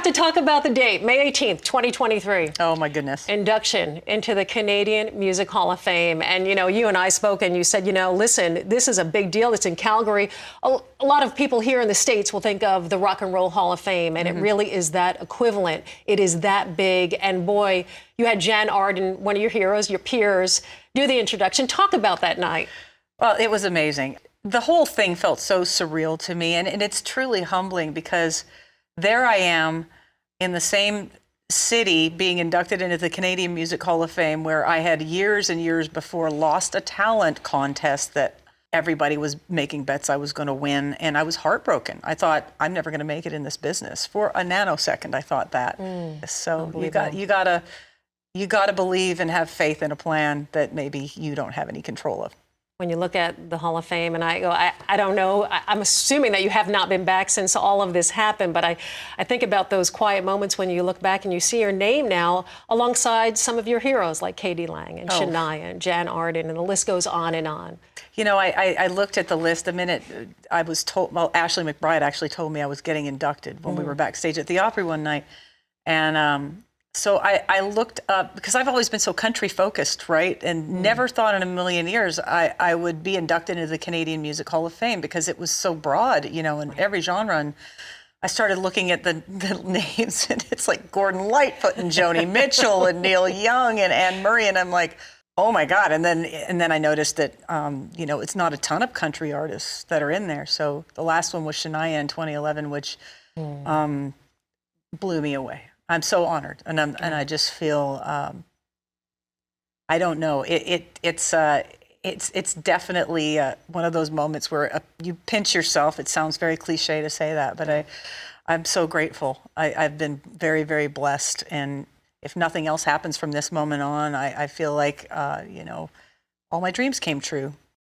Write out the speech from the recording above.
to talk about the date, May 18th, 2023. Oh, my goodness. Induction into the Canadian Music Hall of Fame. And, you know, you and I spoke and you said, you know, listen, this is a big deal. It's in Calgary. A lot of people here in the States will think of the Rock and Roll Hall of Fame, and it really is that equivalent. It is that big. And boy, you had Jan Arden, one of your heroes, your peers, do the introduction. Talk about that night. Well, it was amazing. The whole thing felt so surreal to me, and it's truly humbling because there I am in the same city being inducted into the Canadian Music Hall of Fame, where I had years and years before lost a talent contest that everybody was making bets I was going to win, and I was heartbroken. I thought, I'm never going to make it in this business. For a nanosecond, I thought that. So you got to believe and have faith in a plan that maybe you don't have any control of. When you look at the Hall of Fame, and I go, I don't know, I'm assuming that you have not been back since all of this happened, but I think about those quiet moments when you look back and you see your name now alongside some of your heroes like Katie Lang and Shania and Jan Arden, and the list goes on and on. You know, I looked at the list the minute I was told, well, Ashley McBride actually told me I was getting inducted when we were backstage at the Opry one night. And so I looked up, because I've always been so country focused, right? And never thought in a million years I would be inducted into the Canadian Music Hall of Fame, because it was so broad, you know, in every genre. And I started looking at the names, and it's like Gordon Lightfoot and Joni Mitchell and Neil Young and Anne Murray. And I'm like, oh my God. And then I noticed that, you know, it's not a ton of country artists that are in there. So the last one was Shania in 2011, which blew me away. I'm so honored, and I just feel, I don't know, it's definitely one of those moments where you pinch yourself. It sounds very cliche to say that, but I'm so grateful. I've been very, very blessed, and if nothing else happens from this moment on, I feel like, you know, all my dreams came true.